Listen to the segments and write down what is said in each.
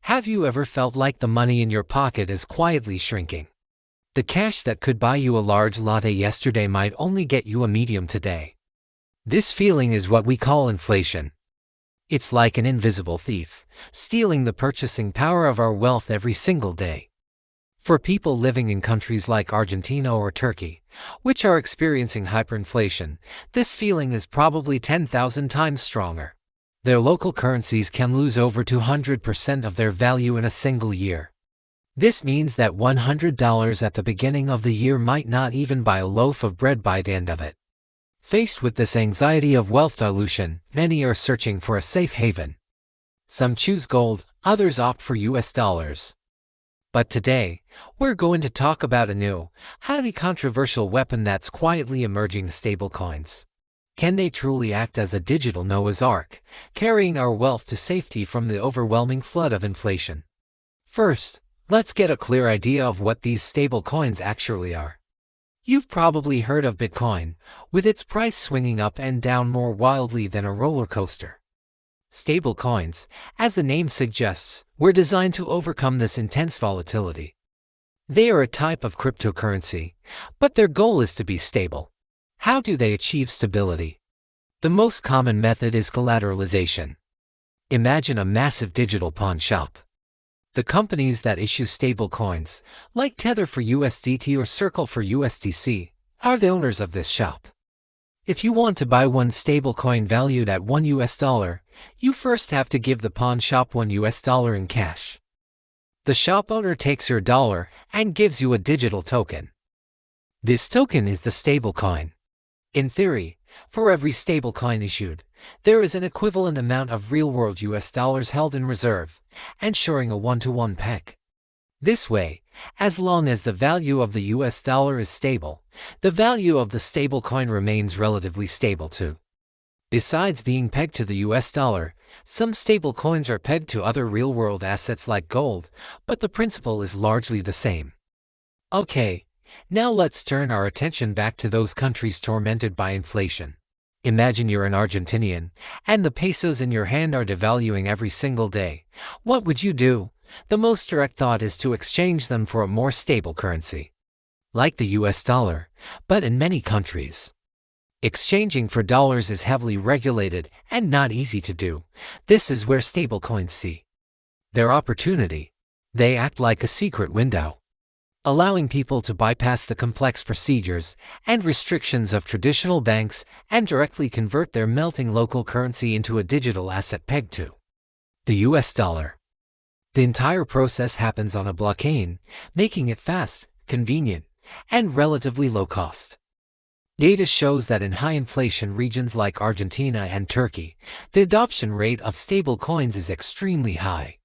Have you ever felt like the money in your pocket is quietly shrinking? The cash that could buy you a large latte yesterday might only get you a medium today. This feeling is what we call inflation. It's like an invisible thief, stealing the purchasing power of our wealth every single day. For people living in countries like Argentina or Turkey, which are experiencing hyperinflation, this feeling is probably 10,000 times stronger. Their local currencies can lose over 200% of their value in a single year. This means that $100 at the beginning of the year might not even buy a loaf of bread by the end of it. Faced with this anxiety of wealth dilution, many are searching for a safe haven. Some choose gold, others opt for US dollars. But today, we're going to talk about a new, highly controversial weapon that's quietly emerging: stablecoins. Can they truly act as a digital Noah's Ark, carrying our wealth to safety from the overwhelming flood of inflation? First, let's get a clear idea of what these stablecoins actually are. You've probably heard of Bitcoin, with its price swinging up and down more wildly than a roller coaster. Stablecoins, as the name suggests, were designed to overcome this intense volatility. They are a type of cryptocurrency, but their goal is to be stable. How do they achieve stability? The most common method is collateralization. Imagine a massive digital pawn shop. The companies that issue stablecoins, like Tether for USDT or Circle for USDC, are the owners of this shop. If you want to buy one stablecoin valued at $1, you first have to give the pawn shop $1 in cash. The shop owner takes your dollar and gives you a digital token. This token is the stablecoin. In theory, for every stablecoin issued, there is an equivalent amount of real-world US dollars held in reserve, ensuring a one-to-one peg. This way, as long as the value of the US dollar is stable, the value of the stablecoin remains relatively stable too. Besides being pegged to the US dollar, some stablecoins are pegged to other real-world assets like gold, but the principle is largely the same. Okay, now let's turn our attention back to those countries tormented by inflation. Imagine you're an Argentinian, and the pesos in your hand are devaluing every single day. What would you do? The most direct thought is to exchange them for a more stable currency, like the US dollar, but in many countries, exchanging for dollars is heavily regulated and not easy to do. This is where stablecoins see their opportunity. They act like a secret window, allowing people to bypass the complex procedures and restrictions of traditional banks and directly convert their melting local currency into a digital asset pegged to the US dollar. The entire process happens on a blockchain, making it fast, convenient, and relatively low cost. Data shows that in high inflation regions like Argentina and Turkey, the adoption rate of stablecoins is extremely high.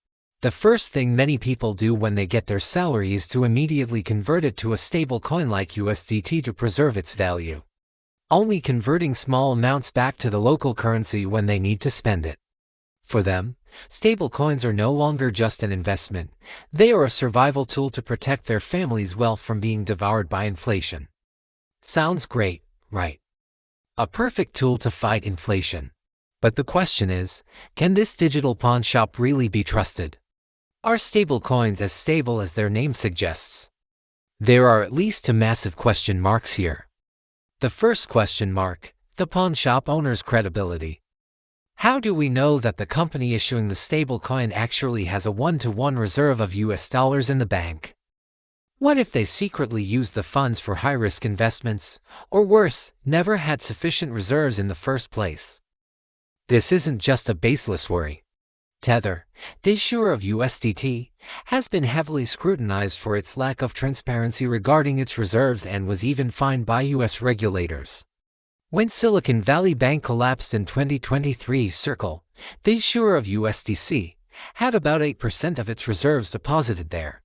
The first thing many people do when they get their salary is to immediately convert it to a stable coin like USDT to preserve its value, only converting small amounts back to the local currency when they need to spend it. For them, stablecoins are no longer just an investment, they are a survival tool to protect their family's wealth from being devoured by inflation. Sounds great, right? A perfect tool to fight inflation. But the question is, can this digital pawn shop really be trusted? Are stablecoins as stable as their name suggests? There are at least two massive question marks here. The first question mark: the pawn shop owner's credibility. How do we know that the company issuing the stablecoin actually has a one-to-one reserve of US dollars in the bank? What if they secretly use the funds for high-risk investments, or worse, never had sufficient reserves in the first place? This isn't just a baseless worry. Tether, the issuer of USDT, has been heavily scrutinized for its lack of transparency regarding its reserves and was even fined by US regulators. When Silicon Valley Bank collapsed in 2023, Circle, the issuer of USDC, had about 8% of its reserves deposited there.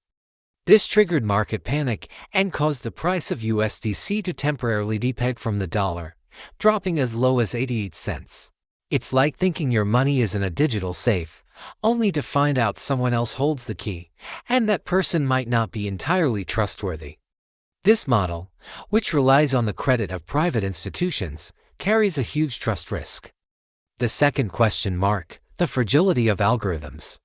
This triggered market panic and caused the price of USDC to temporarily depeg from the dollar, dropping as low as 88 cents. It's like thinking your money is in a digital safe, only to find out someone else holds the key, and that person might not be entirely trustworthy. This model, which relies on the credit of private institutions, carries a huge trust risk. The second question mark: the fragility of algorithms.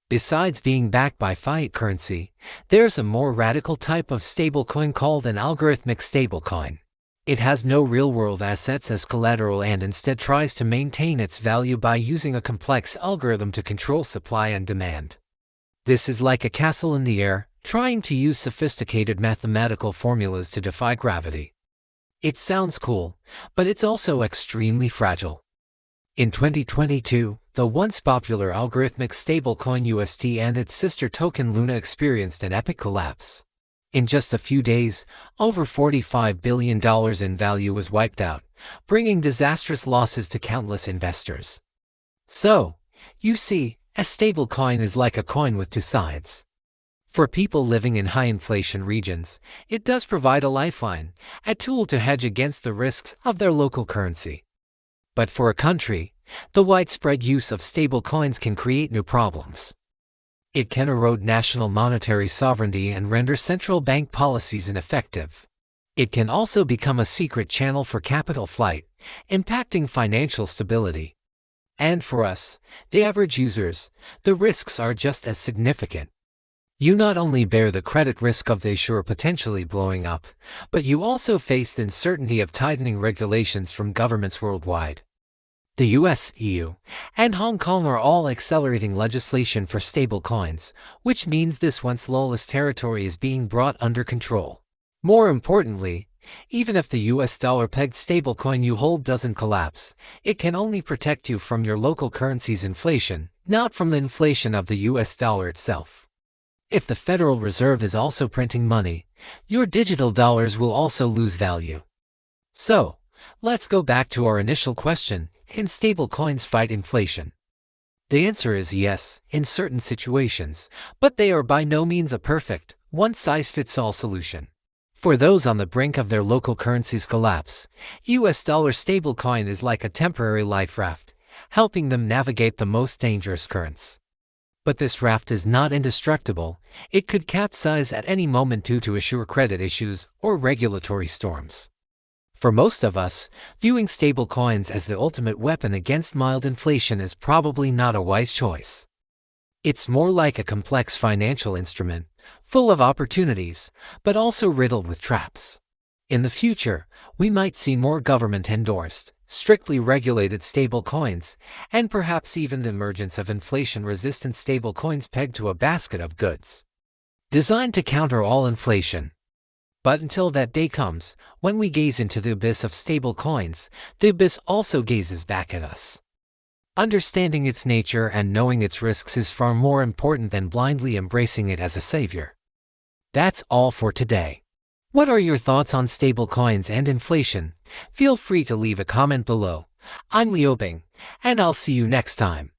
Besides being backed by fiat currency, there's a more radical type of stablecoin called an algorithmic stablecoin. It has no real-world assets as collateral and instead tries to maintain its value by using a complex algorithm to control supply and demand. This is like a castle in the air, trying to use sophisticated mathematical formulas to defy gravity. It sounds cool, but it's also extremely fragile. In 2022, the once popular algorithmic stablecoin UST and its sister token Luna experienced an epic collapse. In just a few days, over $45 billion in value was wiped out, bringing disastrous losses to countless investors. So, you see, a stablecoin is like a coin with two sides. For people living in high inflation regions, it does provide a lifeline, a tool to hedge against the risks of their local currency. But for a country, the widespread use of stablecoins can create new problems. It can erode national monetary sovereignty and render central bank policies ineffective. It can also become a secret channel for capital flight, impacting financial stability. And for us, the average users, the risks are just as significant. You not only bear the credit risk of the issuer potentially blowing up, but you also face the uncertainty of tightening regulations from governments worldwide. The US, EU, and Hong Kong are all accelerating legislation for stablecoins, which means this once lawless territory is being brought under control. More importantly, even if the US dollar-pegged stablecoin you hold doesn't collapse, it can only protect you from your local currency's inflation, not from the inflation of the US dollar itself. If the Federal Reserve is also printing money, your digital dollars will also lose value. So, let's go back to our initial question: can stablecoins fight inflation? The answer is yes, in certain situations, but they are by no means a perfect, one-size-fits-all solution. For those on the brink of their local currency's collapse, US dollar stablecoin is like a temporary life raft, helping them navigate the most dangerous currents. But this raft is not indestructible. It could capsize at any moment due to issuer credit issues or regulatory storms. For most of us, viewing stablecoins as the ultimate weapon against mild inflation is probably not a wise choice. It's more like a complex financial instrument, full of opportunities, but also riddled with traps. In the future, we might see more government-endorsed, strictly regulated stablecoins, and perhaps even the emergence of inflation-resistant stablecoins pegged to a basket of goods, designed to counter all inflation. But until that day comes, when we gaze into the abyss of stablecoins, the abyss also gazes back at us. Understanding its nature and knowing its risks is far more important than blindly embracing it as a savior. That's all for today. What are your thoughts on stablecoins and inflation? Feel free to leave a comment below. I'm Liu Bing, and I'll see you next time.